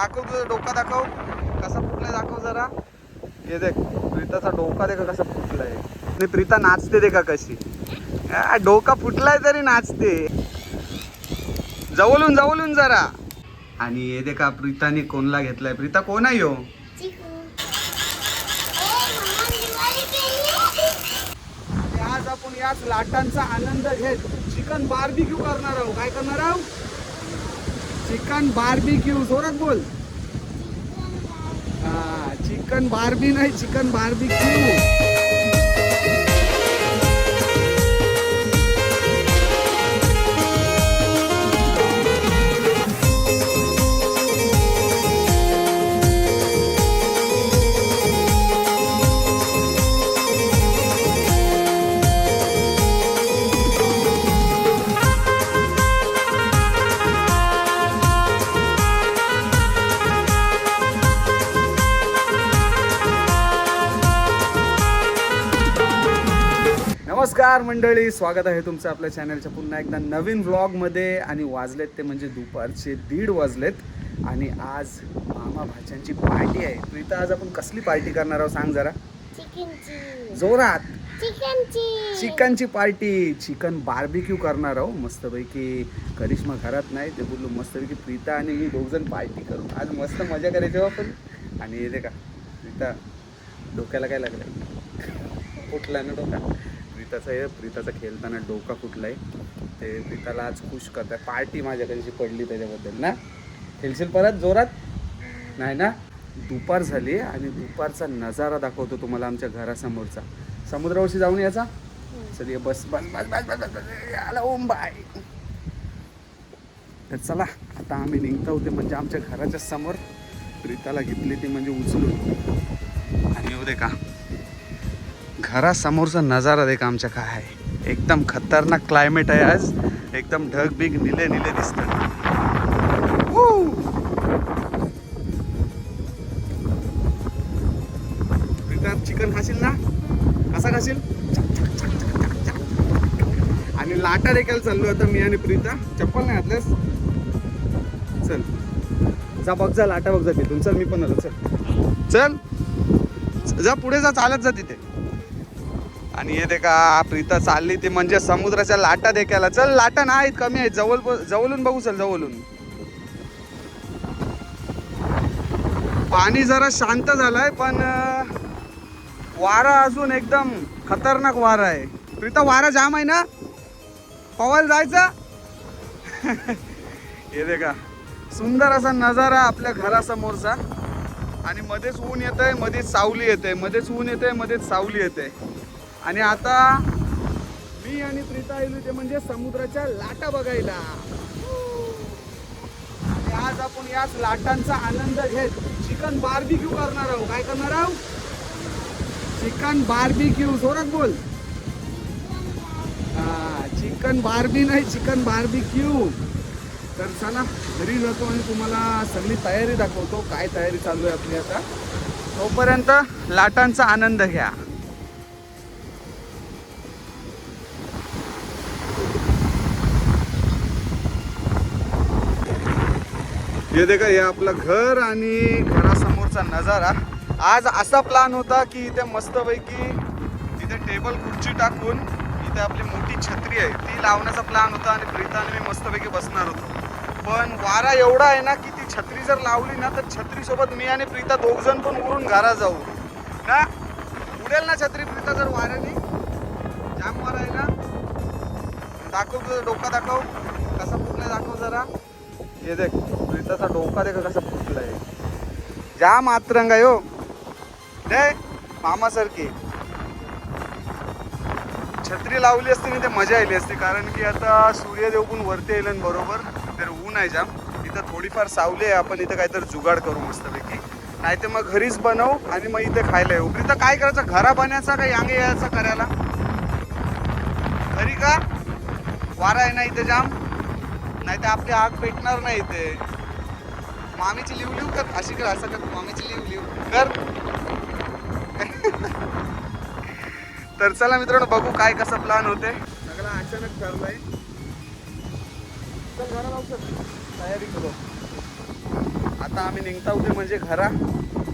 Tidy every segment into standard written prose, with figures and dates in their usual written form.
दाखव तुझा डोका दाखव कसा फुटलाय दाखव जरा. हे देख प्रीताचा डोका देख कसा फुटलाय. आणि प्रीता नाचते देखा कशी. डोका फुटलाय तरी नाचते. जवळून जवळून जरा. आणि हे देखा प्रीताने कोणला घेतलाय. प्रीता कोण आहे यो. आज आपण याच लाटांचा आनंद घेत चिकन बार्बीक्यू करणार आहोत. काय करणार आहोत. Chicken barbecue. जोरात बोल. चिकन बार्बी नाही चिकन बार्बीक्यू. नमस्कार मंडळी, स्वागत आहे तुमचं आपल्या चॅनलच्या पुन्हा एकदा नवीन व्लॉगमध्ये. आणि वाजलेत ते म्हणजे दुपारचे 1:30 वाजलेत आणि आज मामा भाच्यांची पार्टी आहे. प्रीता आज आपण कसली पार्टी करणार आहोत सांग जरा. चिकनची. जोरात. चिकनची पार्टी. चिकन बार्बीक्यू करणार आहोत मस्तपैकी. करिश्मा घरात नाही ते बोललो मस्तपैकी प्रीता आणि मी 2 जण पार्टी करू. आज मस्त मजा करायची आपण. आणि हे दे का प्रीता डोक्याला काय लागलं. फुटला ना डोका. प्रीताचा खेळताना डोका फुटलाय. ते प्रीताला आज खुश करताय. पार्टी माझ्याकडे पडली त्याच्याबद्दल ना. खेळशील परत जोरात नाही ना. दुपार झाली आणि दुपारचा नजारा दाखवतो तुम्हाला आमच्या घरासमोरचा. समुद्रावरशी जाऊन याचा. चल बस बस बस बस बस बस आला ओम बाय. तर चला आता आम्ही निघता होते म्हणजे आमच्या घराच्या समोर. प्रीताला घेतली ती म्हणजे उचलून. आणि येऊ दे का घरासमोरचा नजारा दे का आमच्या काय आहे. एकदम खतरनाक क्लायमेट आहे आज. एकदम ढगबिग निले निले दिसतात. प्रीता चिकन खाशील ना. कसा खाशील. आणि लाटा देखील चाललो आता मी आणि प्रीता. चप्पल नाही घातल्यास. चल जा बघ जा लाटा बघ जा तिथून. चल मी पण आलो. चल चल जा पुढे जा चालत जा तिथे. आणि हे देखा प्रीता चालली ती म्हणजे समुद्राच्या लाटा देखायला. चल लाटा नाहीत कमी आहेत. जवळून बघू. चल जवळून. पाणी जरा शांत झालंय पण वारा अजून एकदम खतरनाक वारा आहे. प्रीता वारा जाम आहे ना. पवायला जायचं. हे देखा सुंदर असा नजारा आपल्या घरासमोरचा. आणि मध्येच ऊन येत आहे मध्येच सावली येते. मध्येच ऊन येते मध्येच सावली येते. आणि आता मी आणि प्रीता येलो ते म्हणजे समुद्राच्या लाटा बघायला. आणि आज आपण याच लाटांचा आनंद घेत चिकन बार्बीक्यू करणार आहोत. काय करणार आहोत. Chicken barbecue. जोरात बोल. चिकन बार्बी नाही चिकन बार्बीक्यू. तर चला घरी जातो आणि तुम्हाला सगळी तयारी दाखवतो. काय तयारी चालू आहे आपली आता. तोपर्यंत लाटांचा आनंद घ्या. हे देखा हे आपलं घर आणि घरासमोरचा नजारा. आज असा प्लॅन होता की इथे मस्तपैकी इथे टेबल खुर्ची टाकून इथे आपली मोठी छत्री आहे ती लावण्याचा प्लॅन होता. आणि प्रीता आणि मी मस्तपैकी बसणार होतो. पण वारा एवढा आहे ना की ती छत्री जर लावली ना तर छत्रीसोबत मी आणि प्रीता 2 जण पण उडून घरा जाऊ ना. उडेल ना छत्री प्रीता जर वाऱ्याने. जाम वारा आहे ना. दाखव तुझा डोका दाखव कसा फुटलाय दाखव जरा. हे देख प्रीताचा डोका देख कसा फुटलाय. जाम आतरंग आहे हो. दे मामासारखी छत्री लावली असती ना ते मजा आली असती. कारण की आता सूर्यदेव पण वरती येईल बरोबर. तर ऊन आहे जाम. इथं थोडीफार सावली आहे. आपण इथं काहीतरी जुगाड करू मस्तपैकी. नाही तर मग घरीच बनवू आणि मग इथे खायला येऊ. प्रीता काय करायचं घरा बनायचा का यांगे यायचा करायला. घरी का वारा आहे ना इथे जाम. नाही तर आपली आग पेटणार नाही इथे. मामीची लिव कर. अशी कर असं कर. मामीची लिव कर. तर चला मित्रांनो बघू काय कसा प्लॅन होते. सगळं अचानक ठरलंय. चल घरा लावू तयारी करू. आता आम्ही निघता होते म्हणजे घरा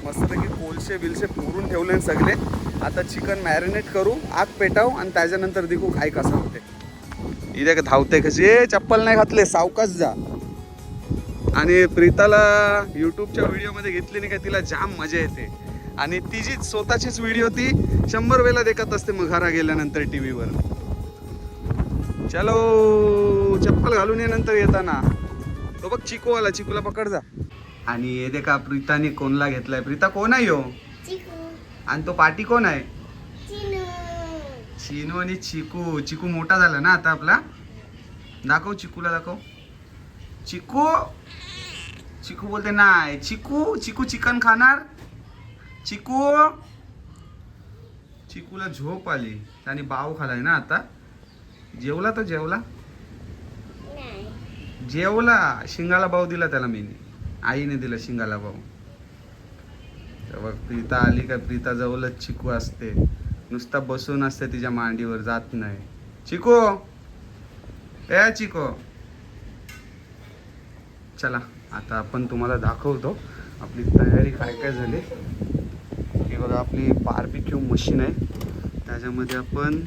मस्तपैकी कोलशे बिलशे पुरून ठेवले सगळे. आता चिकन मॅरिनेट करू, आग पेटाव आणि त्याच्यानंतर देखू काय कसं होते. इथे धावते कशी चप्पल नाही घातले, सावकाश जा. आणि प्रीताला यूट्यूबच्या व्हिडिओमध्ये घेतली नाही का, तिला जाम मजा येते. आणि तिची स्वतःचीच व्हिडिओ ती 100 वेळा देखत असते मग घरा गेल्यानंतर टीव्हीवर. चलो चप्पल घालून ये नंतर येताना. तो बघ चिकू आला, चिकूला पकड जा. आणि हे दे का प्रीताने कोणला घेतलाय. प्रीता कोण आहे यो? आणि तो पाटी कोण आहे? चिनू आणि चिकू. चिकू मोठा झाला ना आता आपला. दाखव चिकूला, दाखव. चिकू चिकू बोलते नाही. चिकू चिकू चिकन खाणार. चिकू चिकूला झोप आली, त्याने बाव खालाय ना आता. जेवला तो, जेवला जेवला. शिंगाला बाव दिला त्याला, मी आईने दिला शिंगाला बाव. तर बघ प्रीता आली का, प्रीता जवळच चिकू असते. नुसता बसून असते तिच्या मांडीवर, जात नाही. चिकू ए चिकू. चला आता आपण तुम्हाला दाखवतो आपली तयारी काय काय झाली. हे बघा आपली बार्बिक्यू मशीन आहे. त्याच्यामध्ये आपण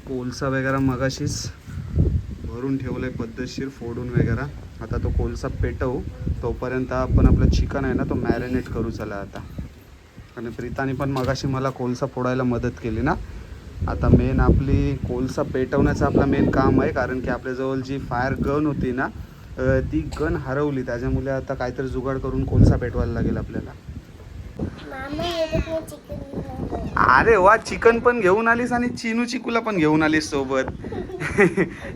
कोळसा वगैरे मगाशीच भरून ठेवलं आहे पद्धतशीर, फोडून वगैरे. आता तो कोळसा पेटवू, तोपर्यंत आपण आपलं चिकन आहे ना तो मॅरिनेट करू. चला आता. आणि प्रीताने पण मगाशी मला कोळसा फोडायला मदत केली ना. आता मेन आपली कोळसा पेटवण्याचं आपलं मेन काम आहे, कारण की आपल्याजवळ जी फायर गन होती ना ती गन हरवली. त्याच्यामुळे आता काहीतरी जुगाड करून कोळसा पेटवायला लागेल आपल्याला. अरे वा, चिकन पण घेऊन आलीस आणि चिनू चिकूला पण घेऊन आलीस सोबत.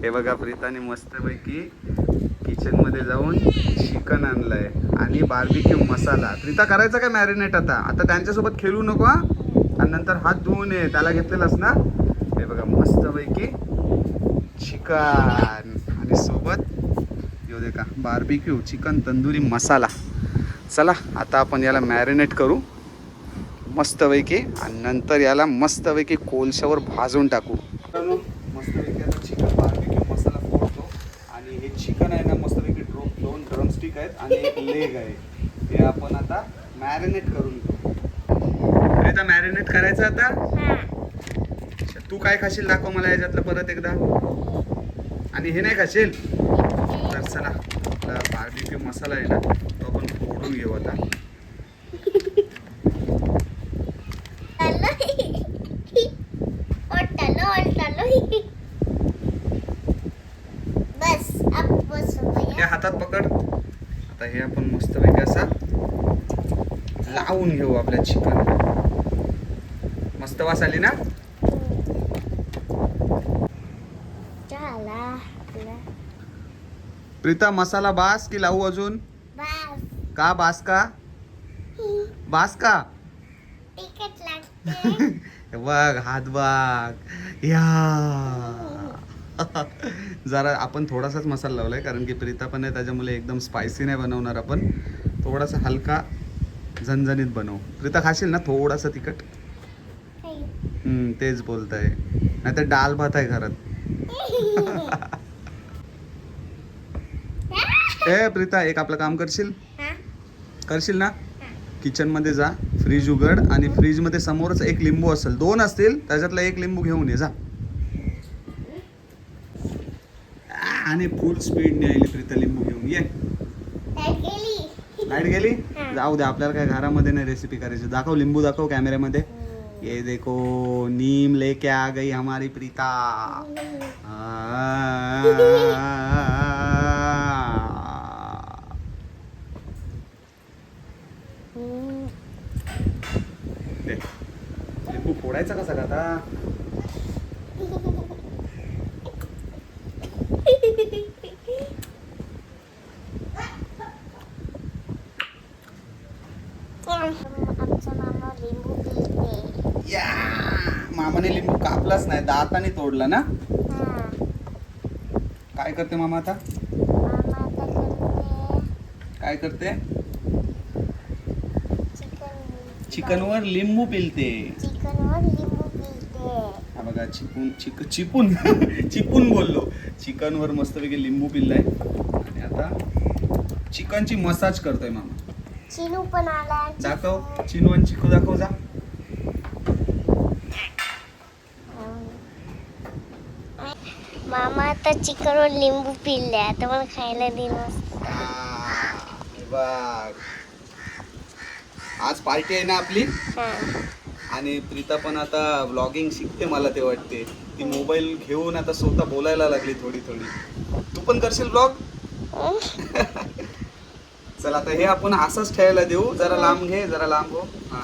हे बघा प्रीताने मस्तपैकी किचन मध्ये जाऊन चिकन आणलंय आणि बार्बिक्यू मसाला. प्रीता करायचा काय मॅरिनेट आता. आता त्यांच्यासोबत खेळू नको हा. आणि नंतर हात धुवून ये, त्याला घेतलेलास ना. हे बघा मस्तपैकी चिकन आणि सोबत येऊ दे का बार्बिक्यू चिकन तंदुरी मसाला. चला आता आपण याला मॅरिनेट करू मस्तपैकी आणि नंतर याला मस्तपैकी कोळशावर भाजून टाकू. मस्तपैकी आता चिकन बार्बिक्यू मसाला फोडतो. आणि हे चिकन आहे ना मस्तपैकी दोन ड्रमस्टिक आहेत आणि एक लेग आहे. हे आपण आता मॅरिनेट करून घेऊ. प्रीता मॅरिनेट करायचं आता. तू काय खाशील दाखव मला याच्यातलं परत एकदा. आणि हे नाही खाशील तर चला आपला बार्बिक्यू मसाला आहे ना तो आपण फोडून घेऊ आता. हे हातात पकड. आता हे आपण मस्तपैकी असा लावून घेऊ आपल्या चिकन. मस्त वास आली ना. प्रीता मसाला बास की लावू अजून? का बास का? बास का? बघ हात बघ या. जरा आपण थोडासाच मसाला लावलाय, कारण की प्रीता पण आहे त्याच्यामुळे एकदम स्पायसी नाही बनवणार आपण. थोडासा हलका झणझणीत बनवू. प्रीता खाशील ना थोडासा तिखट? तेच बोलताय, नाही तर डाल भात आहे घरात. ए प्रीता एक आपलं काम करशील? करशील ना. किचन मध्ये जा, फ्रीज उघड आणि फ्रीज मध्ये समोरच एक लिंबू असेल, 2 असतील त्याच्यातला एक लिंबू घेऊन ये जा. आणि फुल स्पीड ने आली प्रीता लिंबू घेऊन ये. लाईट गेली. जाऊ दे, आपल्याला काय घरामध्ये नाही रेसिपी करायची. दाखव लिंबू, दाखव कॅमेऱ्यामध्ये. ये देखो नीम लेके आ गई हमारी प्रीता. लिंबू फोडायचा कसा का आता. या मामाने लिंबू कापलाच नाही, दाताने तोडला ना. काय करते मामा आता? काय करते? चिकनवर लिंबू पिलते. हा बघा चिपून चिपून बोललो. चिकनवर मस्तपैकी लिंबू पिल्लाय आणि आता चिकनची मसाज करतोय मामा. चिनू पण आला. दाखव चिनू आणि चिकू दाखव जा. मामा आता चिकनवर लिंबू पिळले आता मला खायला दिलं. बघ आज पार्टी आहे ना आपली. आणि प्रीता पण आता व्लॉगिंग शिकते मला ते वाटते. ती मोबाईल घेऊन आता स्वतः बोलायला लागली थोडी थोडी. तू पण करशील ब्लॉग. चल आता हे आपण असंच ठेवायला देऊ. जरा लांब घे जरा लांब हो. हा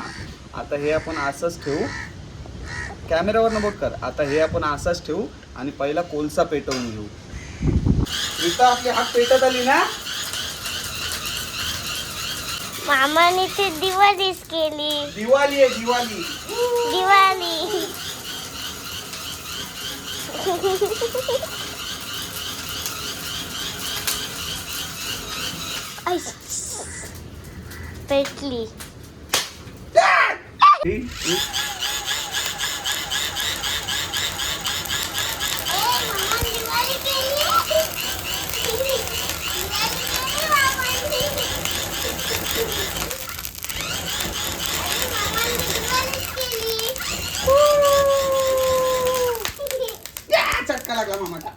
आता हे आपण असंच ठेवू. कॅमेरावर न बघ कर. आता हे आपण असंच ठेवू आणि पहिला कोळसा पेटवून घेऊ. प्रीता आपली हात पेटत आली ना. मामाने ते दिवाळीच केली. दिवाळी आहे दिवाळी. दिवाळी. पेटली. चटका लागला मामाचा.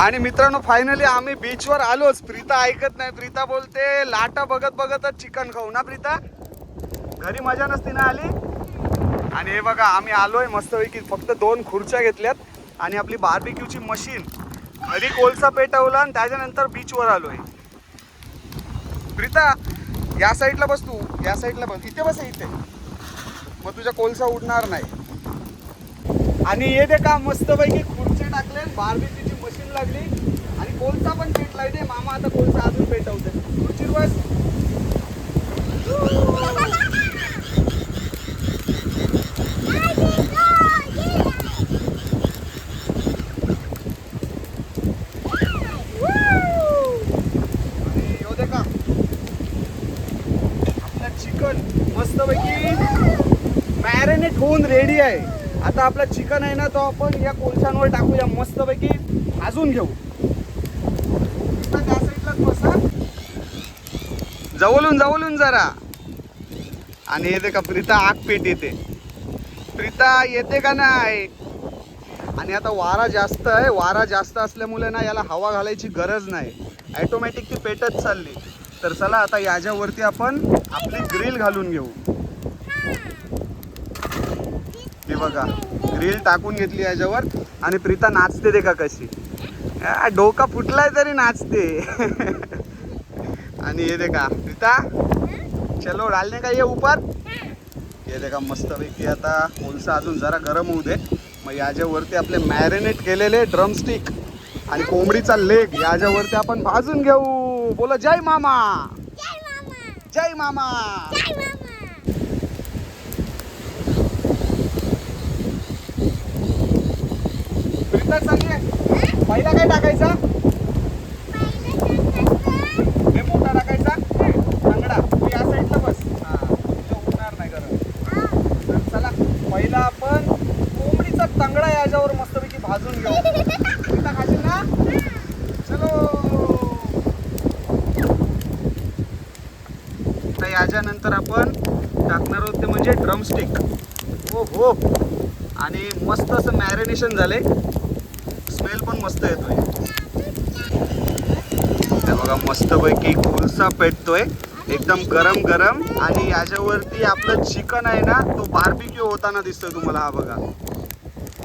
आणि मित्रांनो फायनली आम्ही बीचवर आलोच. प्रीता ऐकत नाही. प्रीता बोलते लाटा बघत बघतच चिकन खाऊ ना प्रीता. घरी मजा नसती ना आली. आणि हे बघा आम्ही आलोय मस्तपैकी. फक्त 2 खुर्च्या घेतल्यात आणि आपली बार्बिक्यूची मशीन. घरी कोळसा पेटवला आणि त्याच्यानंतर बीचवर आलोय. प्रीता या साईडला बस तू. या साईडला बस. इथे बस इथे. मग तुझा कोळसा उडणार नाही. आणि हे दे का मस्तपैकी खुर्चे टाकले. बार्बिक्यूची मशीन लागली आणि कोळसा पण पेटलाय. दे मामा आता कोळसा अजून पेटवते. खुर्चीवर बस. आणि येऊ दे का आपलं चिकन मस्तपैकी मॅरिनेट होऊन रेडी आहे. आता आपलं चिकन आहे ना तो आपण या कोळशांवर टाकूया. मस्तपैकी भाजून घेऊ. त्या साईडलाच बसा. जवळून जरा. आणि येते का प्रीता आग पेट येते. प्रीता येते का नाही. आणि आता वारा जास्त आहे. वारा जास्त असल्यामुळे ना याला हवा घालायची गरज नाही. ॲटोमॅटिक ती पेटत चालली. तर चला आता याच्यावरती आपण आपली ग्रिल घालून घेऊ. हे बघा ग्रिल टाकून घेतली याच्यावर. आणि प्रीता नाचते दे का कशी. डोका फुटलाय तरी नाचते. आणि हे दे का प्रीता चलो डालने का ये ऊपर. हे दे का मस्तपैकी आता कोळसा अजून जरा गरम होऊ दे. मग याच्यावरती आपले मॅरिनेट केलेले ड्रमस्टिक आणि कोंबडीचा लेग याच्यावरती आपण भाजून घेऊ. बोला जय मामा. जय मामा. प्रीता सांगे पहिला काय टाकायचा. हे मोठा टाकायचा तांगडा. तू या साईडला बस. हा उडणार नाही गरम. तर चला पहिला आपण कोंबडीचा तांगडा याच्यावर मस्तपैकी भाजून घेऊ. प्रीता खाशील ना. चलो. तर याच्यानंतर आपण टाकणार आहोत ते म्हणजे ड्रमस्टिक. हो हो. आणि मस्त असं मॅरिनेशन झालंय. स्मेल पण मस्त येतोय. बघा मस्तपैकी कोळसा पेटतोय एकदम गरम गरम. आणि याच्यावरती आपलं चिकन आहे ना तो बार्बिक्यू होताना दिसतोय तुम्हाला. हा बघा.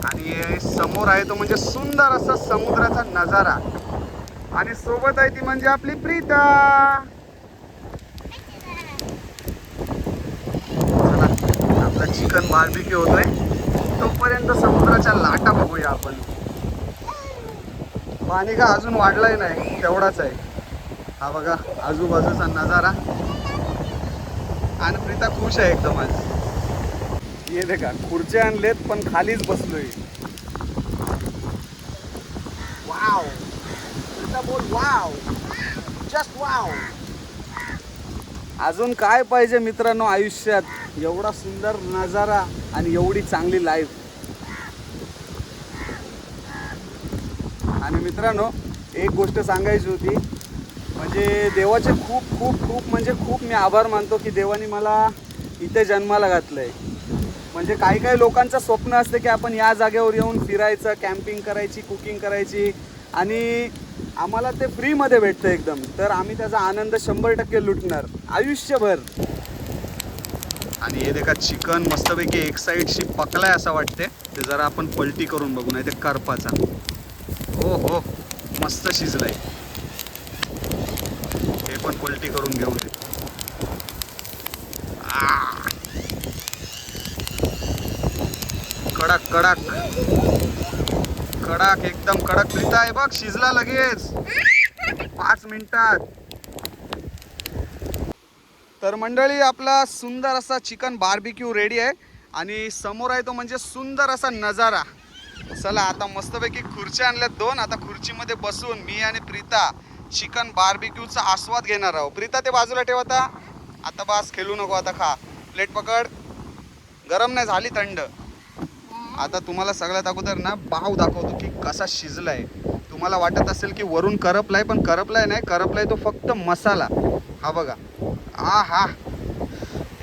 आणि समोर आहे तो म्हणजे सुंदर असा समुद्राचा नजारा. आणि सोबत आहे ती म्हणजे आपली प्रीता. चला आपलं चिकन बार्बिक्यू होतोय तोपर्यंत समुद्राच्या लाटा बघूया आपण. पाणी का अजून वाढलाय नाही तेवढाच आहे. हा बघा आजूबाजूचा नजारा. आणि प्रीता खुश आहे एकदम आज. ये दे का खुर्च्या आणलेत पण खालीच बसलोय. वाव. प्रीता बोल वाव. Just wow. अजून काय पाहिजे मित्रांनो आयुष्यात. एवढा सुंदर नजारा आणि एवढी चांगली लाईफ. आणि मित्रांनो एक गोष्ट सांगायची होती, म्हणजे देवाचे खूप खूप खूप म्हणजे खूप मी आभार मानतो की देवाने मला इथे जन्माला घातलं आहे. म्हणजे काही काही लोकांचं स्वप्न असतं की आपण या जागेवर येऊन फिरायचं, कॅम्पिंग करायची, कुकिंग करायची, आणि आम्हाला ते फ्रीमध्ये भेटतं एकदम. तर आम्ही त्याचा आनंद 100% लुटणार आयुष्यभर. आणि हे देखा चिकन मस्तपैकी एक साईडशी पकलाय असं वाटते. ते जरा आपण पलटी करून बघू, नाही ते करपाचा. हो हो, मस्त शिजलाय. हे पण पलटी करून घेऊन दे. कडक कडक कडक, एकदम कडक. प्रीता आहे बघ, शिजला लगेच 5 मिनिटात. तर मंडळी, आपला सुंदर असा चिकन बार्बिक्यू रेडी आहे आणि समोर आहे तो म्हणजे सुंदर असा नजारा. चला आता मस्तपैकी खुर्च्या आणल्यात 2. आता खुर्चीमध्ये बसून मी आणि प्रीता चिकन बार्बिक्यूचा आस्वाद घेणार आहोत. प्रीता ते बाजूला ठेव आता बास, खेळू नको, आता खा. प्लेट पकड. गरम नाही झाली, थंड. आता तुम्हाला सगळ्यात अगोदर ना बाव दाखवतो की कसा शिजलाय. तुम्हाला वाटत असेल की वरून करपलाय, पण करपलाय नाही. करपलाय तो फक्त मसाला. हा बघा, हा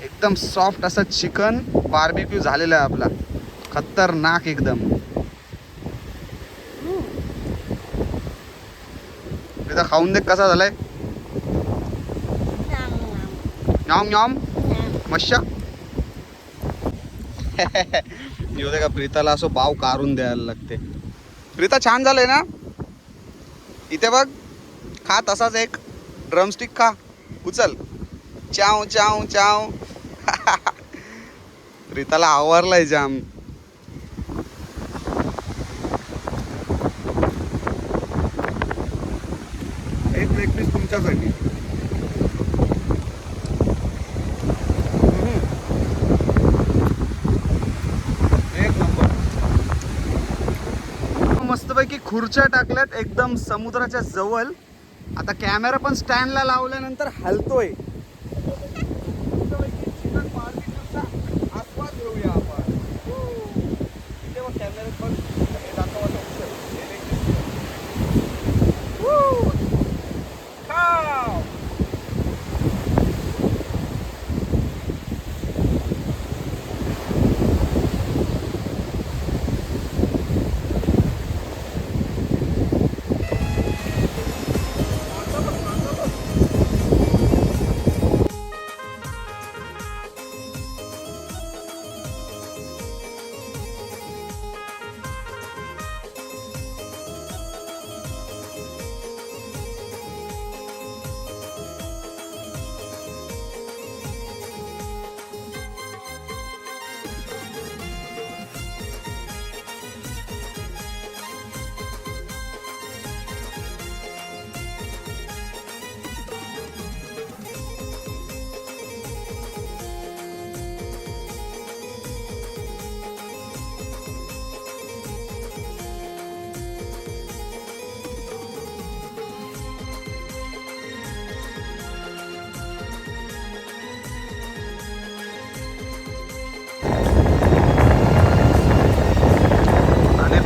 एकदम सॉफ्ट असा चिकन बार्बिक्यू झालेला आहे आपला, खतरनाक एकदम. एकदा खाऊन दे कसा झालाय. न्याम न्याम मच्छा. येऊ दे का, प्रीताला असं बाव काढून द्यायला लागते. प्रीता छान झालंय ना. इथे बघ, खा तसाच एक ड्रमस्टिक खा. उचल. चाव चाव चाव. प्रीताला आवरलाय जाम. एक लेग पीस तुमच्यासाठी. एक नंबर. मस्तपैकी खुर्च्या टाकल्यात एकदम समुद्राच्या जवळ. आता कॅमेरा पण स्टँडला लावल्यानंतर हलतोय. चिकन बार्बिक्यूचा आस्वाद घेऊया आपण. इथे बघ कॅमेऱ्यात बघ, हे दाखवत खाव.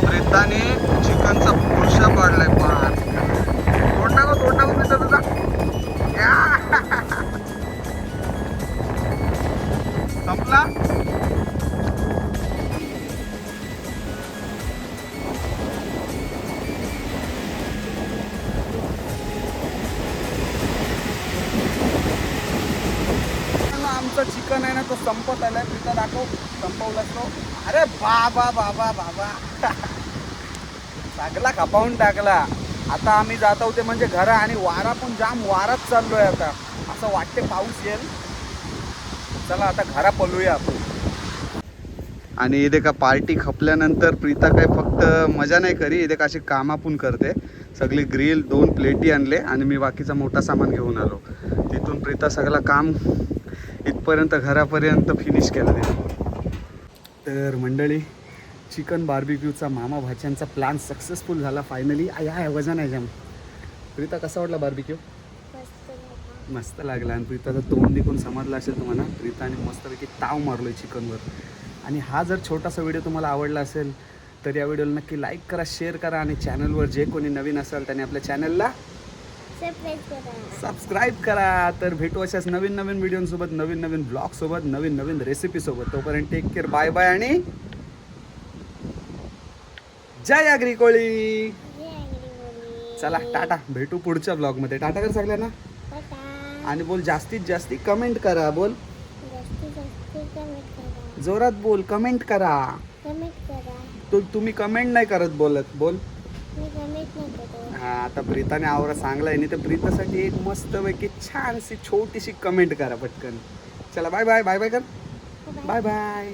प्रीताने चिकनचा पुरुषा पाडलाय. पार तोंड टाकू प्रीता तुझा. संपला. आमचं चिकन आहे ना, तो संपत आलाय. प्रीता दाखव, संपवला तो. अरे बाबा बाबा बाबा. सगळा खपावून टाकला. आता आम्ही जात होते म्हणजे घरा, आणि वारा पण जाम वाराच चाललोय. आता असं वाटते पाऊस येईल. चला आता घरा पळूया आपण. आणि इथे का पार्टी खपल्यानंतर प्रीता काय फक्त मजा नाही करी, इथे का अशी कामा पण करते. सगळी ग्रिल, 2 प्लेटी आणले आणि मी बाकीचा मोठा सामान घेऊन आलो. तिथून प्रीता सगळं काम इथपर्यंत घरापर्यंत फिनिश केलं ते. तर मंडळी, चिकन बार्बिक्यूचा मामा भाच्यांचा प्लॅन सक्सेसफुल झाला फायनली. या वजन आहे जाम. प्रीता कसा वाटला बार्बिक्यू? मस्त लागला. आणि प्रीताचं तोंड देखून समजलं असेल तुम्हाला, प्रीताने मस्तपैकी ताव मारलो आहे चिकनवर. आणि हा जर छोटासा व्हिडिओ तुम्हाला आवडला असेल तर या व्हिडिओला नक्की लाईक करा, शेअर करा आणि चॅनलवर जे कोणी नवीन असाल त्याने आपल्या चॅनलला सबस्क्राईब करा. तर भेटू अशाच नवीन नवीन व्हिडिओसोबत, नवीन नवीन ब्लॉगसोबत, नवीन नवीन रेसिपीसोबत. तोपर्यंत टेक केअर, बाय बाय आणि जय आगरी कोळी. चला टाटा, भेटू पुढच्या ब्लॉगमध्ये. टाटा कर सगळ्यांना आणि बोल जास्तीत जास्त कमेंट करा. बोल जोरात बोल, कमेंट करा. तुम्ही कमेंट नाही करत, बोलत बोल. हा आता प्रीताने आवरा सांगलाय नाही तर प्रीतासाठी एक मस्त पैकी छानशी छोटीशी कमेंट करा पटकन. चला बाय बाय, बाय बाय कर, बाय बाय.